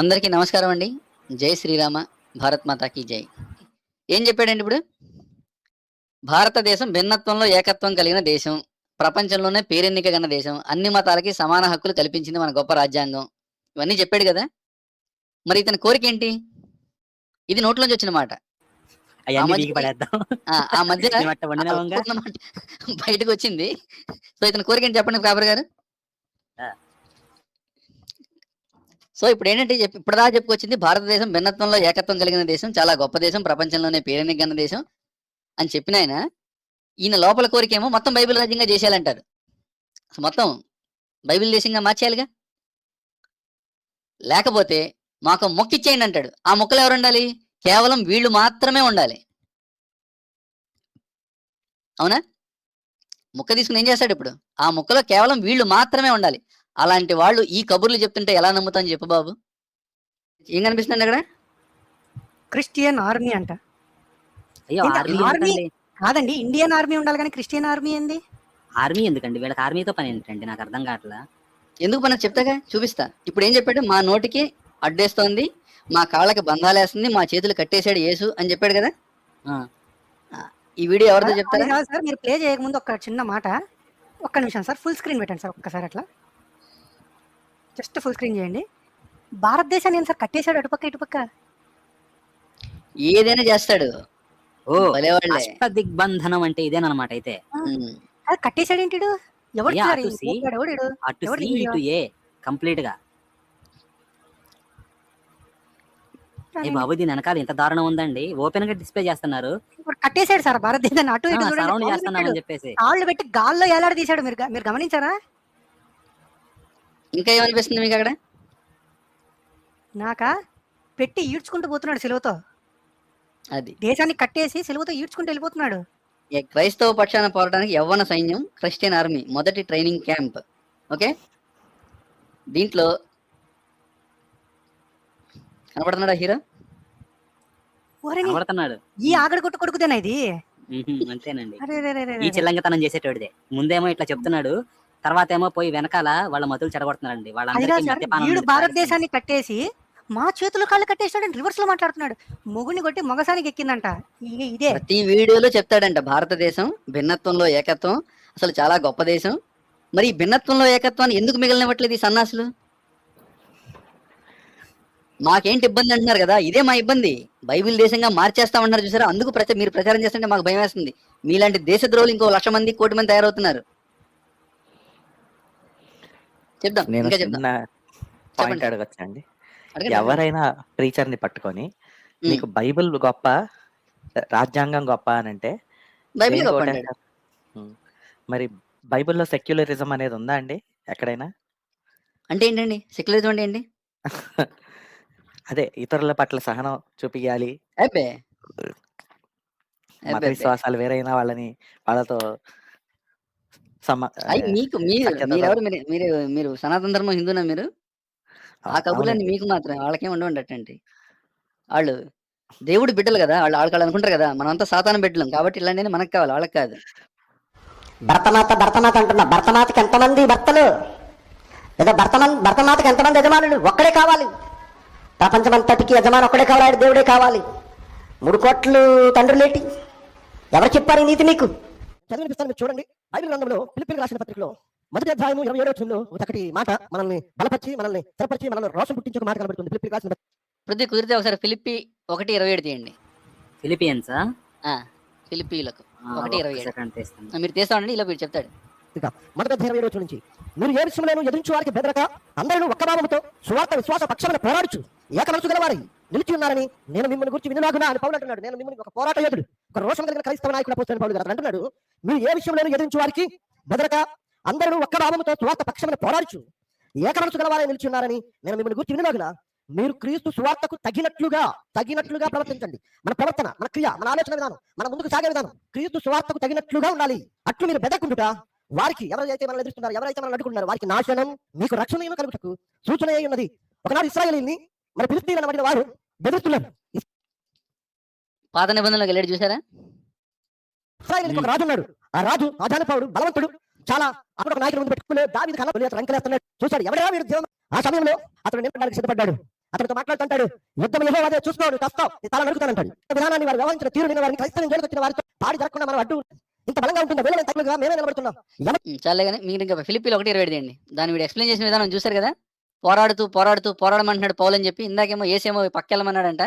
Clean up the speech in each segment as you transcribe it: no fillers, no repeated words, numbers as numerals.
అందరికీ నమస్కారం అండి. జై శ్రీరామ! భారత్ మాతాకి జై! ఏం చెప్పాడండి ఇప్పుడు? భారతదేశం భిన్నత్వంలో ఏకత్వం కలిగిన దేశం. ప్రపంచంలోనే పేరెన్నిక గన్న దేశం. అన్ని మతాలకి సమాన హక్కులు కల్పించింది మన గొప్ప రాజ్యాంగం. ఇవన్నీ చెప్పాడు గదా! మరి ఇతని కోరికేంటి? ఇది నోట్లోంచి వచ్చిన మాట. ఆ అయన్నీ పీకి మధ్యన పడేద్దాం. ఆ మధ్యన మేమట్ట వండినామంగా. అనుకున్న మాట బయటకొచ్చింది. సో, ఇతని కోరికేంటి చెప్పండి పేపర్ గారు? ఆ! సో, ఇప్పుడేంటంటే ఇప్పటిదాకా చెప్పుకొచ్చింది భారతదేశం భిన్నత్వంలో ఏకత్వం కలిగిన దేశం. చాలా గొప్ప దేశం. ప్రపంచంలోనే పేరెన్నిక గన్న దేశం అని చెప్పినాయన, ఈయన లోపల కోరికేమో మొత్తం బైబిల్ రాజ్యంగా చేసేయాలంటారు. మొత్తం బైబిల్ దేశంగా మార్చేయాలిగా. లేకపోతే మాకు మొక్కిచ్చేయండి అంటాడు. ఆ మొక్కలో ఎవరుండాలి? కేవలం వీళ్ళు మాత్రమే ఉండాలి. అవునా? ముక్క తీసుకొని ఏం చేస్తాడిప్పుడు? ఆ ముక్కలో కేవలం వీళ్ళు మాత్రమే ఉండాలి. అలాంటి వాళ్ళు ఈ కబుర్లు చెప్తుంటే ఎలా నమ్ముతాను చెప్పు బాబు? ఏం కనిపిస్తుందండి అక్కడ? క్రిస్టియన్ ఆర్మీ అంట. అయ్యో! ఏంటి ఆర్మీ ఆర్మీ ఎందుకండి? కాదండి. ఇండియన్ ఆర్మీ ఉండాలి గానీ క్రిస్టియన్ ఆర్మీ ఏంది? ఆర్మీ ఎందుకండి? వీళ్ళకి ఆర్మీతో పనేంటండి? నాకర్థం కావట్లా. ఎందుకు పని చెప్తాగా చూపిస్తా. ఇప్పుడేం చెప్పాడు? మా నోటికి అడ్డేస్తోంది, మా కాళ్ళకి బంధాలేస్తుంది, మా చేతులు కట్టేసాడు యేసు అని చెప్పాడు గదా! ఆ! ఈ వీడియో ఎవరిదో అది చెప్తారా? కాదు సార్. మీరు ప్లే చేయకముందు ఒక చిన్న మాట. ఒక్క నిమిషం సార్. ఫుల్ స్క్రీన్ పెట్టండి సార్ ఒక్కసారి అట్లా. జస్ట్ ఫుల్ స్క్రీన్ చేయండి. భారతదేశాన్ని ఏం సార్ కట్టేసాడు అటుపక్క, ఇటుపక్క. ఏదైనా చేస్తాడు. ఓహ్! భలేవాళ్ళే. అష్టదిగ్బంధనం అంటే ఇదేనన్నమాట అయితే. హ్మ్. అది కట్టేసాడేంటిడు? ఎవడు అయ్యా! సార్ అటు ఈ సి, పోగ్గాడు? ఎవడీడు? అటు ఎవడు సి, ఈ వీడియో? ఇటు ఏ కంప్లీట్‌గా. ఏ బాబు! దీని వెనకాల ఇంత దారుణం ఉందండి. ఓపెన్‌గా డిస్‌ప్లే చేస్తున్నారు. ఇప్పుడు కట్టేసాడు సార్ భారతదేశాన్ని అటు ఆ! ఇటు చూడండి. సరౌండ్ కాళ్ళు చేస్తున్నామని పెట్టాడు. చెప్పేసి. కాళ్ళు పెట్టి గాల్లో ఏలాడదీశాడు. మీరు గమనించారా? ఇంకా ఏమనిపిస్తుంది మీకక్కడ? నాకా పెట్టి ఈడ్చుకుంటూ పోతున్నాడు సిలువతో. అది. దేశాన్ని కట్టేసి సిలువతో ఈడ్చుకుంటూ వెళ్ళిపోతున్నాడు. క్రైస్తవ పక్షాన పోరాటానికి యవ్వన సైన్యం క్రిస్టియన్ ఆర్మీ మొదటి ట్రైనింగ్ క్యాంప్. ఓకే. దీంట్లో కనపడుతున్నాడా హీరో? ఓరిని కనబడుతున్నాడు. ఈ ఆగడ కొడుకుదేనా ఇది? హుహు. అంతేనండి. అరే రే రే రే ఈ రే. చిల్లంగతనం చేసేటోడిదే. ముందేమో ఇట్లా చెప్తున్నాడు. తర్వాతేమో పోయి వెనకాల వాళ్ళ మతులు చెడగొడుతున్నారండి. అది వాళ్ళందరికీ కాదు సార్. మద్యపానం వీడు అనేది తాగిస్తుంది. భారతదేశాన్ని కట్టేసి మా చేతులు కాళ్ళు కట్టేసాడని రివర్స్ లో మాట్లాడుతున్నాడు. మొగుని కొట్టి మొగసానికి ఎక్కిందంట. ఇదే ప్రతి వీడియోలో చెప్తాడంట భారతదేశం భిన్నత్వంలో ఏకత్వం అసలు చాలా గొప్ప దేశం. మరి ఈ భిన్నత్వంలో ఏకత్వాన్ని ఎందుకు మిగలనివ్వట్లేదు ఈ సన్నాసులు? మాకేంటి ఇబ్బంది అంటున్నారు కదా, ఇదే మా ఇబ్బంది. బైబిల్ దేశంగా మార్చేస్తామన్నారు చూసారా, అందుకు మీరు ప్రచారం చేస్తుంటే మాకు భయం వేస్తుంది. మీలాంటి దేశద్రోహులు ఇంకో 1,00,000 మంది, 1,00,00,000 మంది తయారవుతున్నారు. చెప్దాం, నేను ఇంకా చిన్న చెప్దాం. పాయింట్ చెప్పండి. అడగొచ్చండి? అడగండి. ఎవరైనా ప్రీచర్‌ని పట్టుకొని, హ్మ్. నీకు బైబిల్ గొప్ప, రాజ్యాంగం గొప్ప అనంటే బైబిల్ దేనికి గొప్ప అంటాడు. ఓటేస్తారు? హ్మ్. మరి బైబిల్‌లో సెక్యులరిజం అనేది ఉందా అండి ఎక్కడైనా? అంటే ఏంటండి సెక్యులరిజం అంటే ఏంటి? అదే ఇతరుల పట్ల సహనం చూపియాలి. అబ్బే మత అబ్బే అబ్బే. విశ్వాసాలు వేరైన వాళ్ళని వాళ్ళతో అయ్యి మీకు సఖ్యతతో మీరెవరు? మీరు మీరు మీరు సనాతన ధర్మం హిందూనా మీరు? ఆ కబుర్లన్నీ అవునండి. మీకు మాత్రమే. వాళ్ళకేం ఉండవటండి. ఆళ్ళు దేవుడి బిడ్డలు గదా! ఆళ్ళు అనుకుంటారు గదా! మనమంతా సాతాను బిడ్డలం. కాబట్టి ఇలాంటియన్నీ మనకు కావాలి. వాళ్ళకి కాదు. భర్తమాత అంటున్నా. భర్తమాతకి ఎంతమంది భర్తలు? లేదా భర్తమాతకి ఎంతమంది యజమానులు? ఒక్కడే కావాలి. ప్రపంచమంతటికి యజమాని ఒక్కడే కావాలి. ఆయన దేవుడే కావాలి. 3 కోట్లు తండ్రులేటి? ఎవరు చెప్పారు ఈ నీతి మీకు? చదివినిపిస్తాను, మీరు చూడండి. బైబిల్ గ్రంథంలో ఫిలిప్పీయులకు రాసిన పత్రికలో మొదటి అధ్యాయము 27వ వచనంలో ఒకటి మాట మనల్ని బలపరిచి, మనల్ని స్థిరపరిచి, మనల్ని రోషం పుట్టించే ఒక మాట కనబడుతుంది. ఫిలిప్పీయులకు రాసిన కుదిరితే ఒకసారి ఫిలిప్పి 1:27 తీయండి. ఫిలిపియన్సా? ఆ! ఫిలిప్పీయులకు ఒక్క 1:27. సెకండ్ తీస్తాను. మీరు తీస్తా ఉండండి. ఈలోపు వీడు చెప్తాడు. పత్రిక మొదటి అధ్యాయం 27వ వచనం నుంచి, మీరు ఏ విషయంలోనూ ఎదురించు వారికి బెదరక అందరూ ఒక్క భావముతో సువార్త విశ్వాస పక్షమున పోరాడుచు ఏక మనసు గలవారి నిలిచి ఉన్నారని నేను మిమ్మల్ని గురించి వినులాగునా అని పౌలు అంటున్నాడు. నేను మిమ్మల్ని ఒక పోరాట యోధుడు, ఒక రోషం కలిగిన క్రైస్తవ నాయకుడు అపోస్తలుడైన పౌలు గారు అతను అంటున్నాడు, మీరు ఏ విషయంలోనూ ఎదురించు వారికి బెదరక అందరూ ఒక్క భావముతో సువార్త పక్షమున పోరాడుచు ఏక మనసు గలవారై నిలిచి ఉన్నారని నేను మిమ్మల్ని గురించి వినులాగునా మీరు క్రీస్తు సువార్తకు తగినట్లుగా ప్రవర్తించండి. మన ప్రవర్తన, మన క్రియ, మన ఆలోచన విధానం, మన ముందుకు సాగే విధానం క్రీస్తు సువార్తకు తగినట్లుగా ఉండాలి. అట్లు మీరు బెదరకుండుట వారికి, ఎవరైతే మనల్ని ఎదురుస్తున్నారు, ఎవరైతే మనల్ని అడ్డుకుంటున్నారు, వారికి నాశనం, మీకు రక్షణ కలుగుటకు సూచన అయి ఉన్నది. ఒకనాడు ఇశ్రాయేలీయుల్ని మన ఫిలిష్తీయులను పడిన వారు బెదిరిస్తున్నారు. పాత నిబంధనలోకి వెళ్ళాడు చూసారా? ఇశ్రాయేలీయులకు ఒక రాజు ఉన్నాడు. ఆ రాజు రాజానుభవుడు, బలవంతుడు, చాలా అప్పుడు ఒక నాయకుడు ముందు పెట్టుకుని దావీదు కన్నా రంకెలేస్తున్నాడు. చూశాడు, ఎవరైనా వీడు దేవుడు. ఆ సమయంలో అతడు నింపడానికి సిద్ధపడ్డాడు. అతనితో మాట్లాడుతుంటాడు, యుద్ధం యెహోవాదే, చూసుకో, నువ్వు చస్తావు, నీ తల నరుకుతానంటాడు. విధానాన్ని వారు వ్యవహరించిన తీరు నిన్న వారిని క్రైస్తవం జోలికి వచ్చిన వారితో పాడి జరగకుండా మనం అడ్డు ఇంత బలంగా ఉంటుంది, వీళ్ళని తక్కువగా మేమే నిలబడుతున్నాం. చాలే కానీ మీరు ఇంకా ఫిలిప్పీలు 1:27 తీయండి. దాన్ని వీడు ఎక్స్ప్లెయిన్ చేసిన విధానం చూశారు కదా, పోరాడుతూ పోరాడమంటున్నాడు పౌలు అని చెప్పి, ఇందాకేమో ఏసేమో పక్కెళ్ళమన్నాడంట.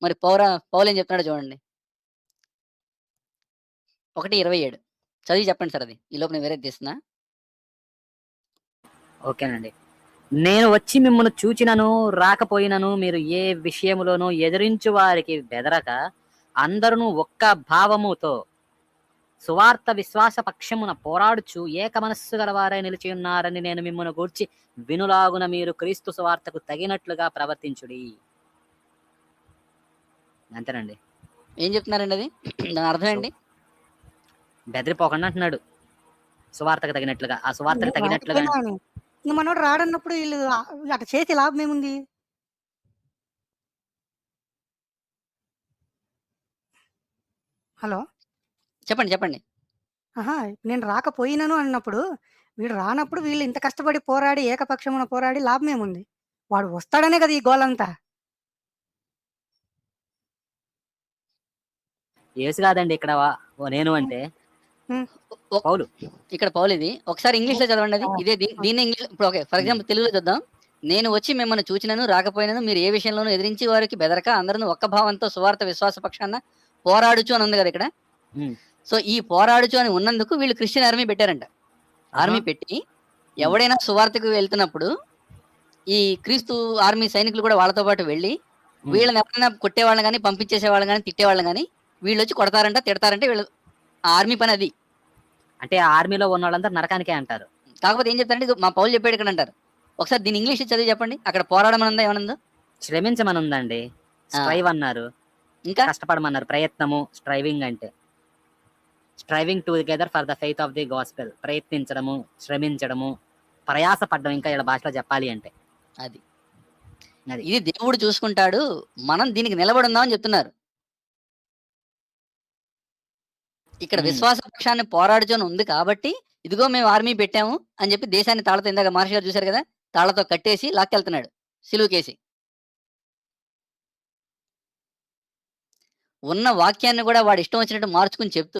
మరి పౌలు ఏం చెప్తున్నాడు చూడండి. 1:27 చదివి చెప్పండి సార్. అది ఈ లోపు నేను వేరేది తీస్తున్నా. ఓకేనండి. నేను వచ్చి మిమ్మల్ని చూచినను రాకపోయినను మీరు ఏ విషయములోనూ ఎదిరించు వారికి బెదరక అందరూ ఒక్క భావముతో సువార్త విశ్వాస పక్షమున పోరాడుచు ఏక మనస్సు గలవారై నిలిచి ఉన్నారని నేను మిమ్మల్ని గూర్చి వినులాగున మీరు క్రీస్తు సువార్తకు తగినట్లుగా ప్రవర్తించుడి. అంతేనండి. ఏం చెప్తున్నారండి అది? దాని అర్థం ఏంటి? బెదిరిపోకుండా అంటున్నాడు. సువార్తకు తగినట్లుగా, ఆ సువార్తకు తగినట్లుగా. రాకపోయినా అని. ఇంక మనోడు రాడన్నప్పుడు వీళ్ళు అట్లా చేసి లాభం ఏముంది? హలో. చెప్పండి. ఆహా! నేను రాకపోయినను అన్నప్పుడు, వీడు రానప్పుడు వీళ్ళు ఇంత కష్టపడి పోరాడి, ఏకపక్షమున పోరాడి లాభమేముంది? వాడు వస్తాడనే కదా ఈ గోలంతా. యేసు కాదండి ఇక్కడ నేను అంటే హ్మ్. పౌలు. ఇక్కడ పౌలు ఇది. ఒకసారి ఇంగ్లీష్‌లో చదవండి అది. ఇదే దీన్ని ఇంగ్లీష్ ఇప్పుడు ఓకే. ఫర్ ఎగ్జాంపుల్ తెలుగులో చూద్దాం. నేను వచ్చి మిమ్మల్ని చూచినను రాకపోయినను మీరు ఏ విషయంలోనూ ఎదిరించి వారికి బెదరక అందరూ ఒక్క భావంతో సువార్త విశ్వాస పక్షాన పోరాడుచు అని ఉంది కదా ఇక్కడ. హ్మ్. సో ఈ పోరాడుచు అని ఉన్నందుకు వీళ్ళు క్రిస్టియన్ ఆర్మీ పెట్టారంట. ఆర్మీ పెట్టి ఎవడైనా సువార్తకు వెళ్తున్నప్పుడు ఈ క్రీస్తు ఆర్మీ సైనికులు కూడా వాళ్ళతో పాటు వెళ్ళి వీళ్ళని ఎవరైనా కొట్టేవాళ్ళని కానీ, పంపించేసేవాళ్ళని కానీ, తిట్టేవాళ్ళని కానీ వీళ్ళొచ్చి కొడతారంట, తిడతారంటే వీళ్ళు ఆ ఆర్మీ పని అది. అంటే ఆర్మీలో ఉన్న వాళ్ళందరూ నరకానికే అంటారు. కాకపోతే ఏం చెప్తారంటే ఇది మా పౌలు చెప్పాడు ఇక్కడ అంటారు. ఒకసారి దీని ఇంగ్లీష్ చదివి చెప్పండి. అక్కడ పోరాడమనుందా ఏమనుందో? శ్రమించమనుందండి. స్ట్రైవ్ అన్నారు, ఇంకా కష్టపడమన్నారు. ప్రయత్నము, స్ట్రైవింగ్ అంటే striving together for the faith of the gospel. ప్రయత్నించడము, శ్రమించడము, ప్రయాసపడ్డం. ఇంకా ఇలా భాషలో చెప్పాలి అంటే అది ఇది దేవుడు చూసుకుంటాడు, మనం దీనికి నిలబడుందామని చెప్తున్నారు. ఇక్కడ విశ్వాస పక్షాన్ని పోరాడుచొని ఉంది కాబట్టి ఇదిగో మేము ఆర్మీ పెట్టాము అని చెప్పి దేశాన్ని తాళతో, ఇందాక మహర్షి గారు చూశారు కదా, తాళతో కట్టేసి లాక్కెళ్తున్నాడు సిలువకేసి. ఉన్న వాక్యాన్ని కూడా వాడు ఇష్టం వచ్చినట్టు మార్చుకుని చెప్తూ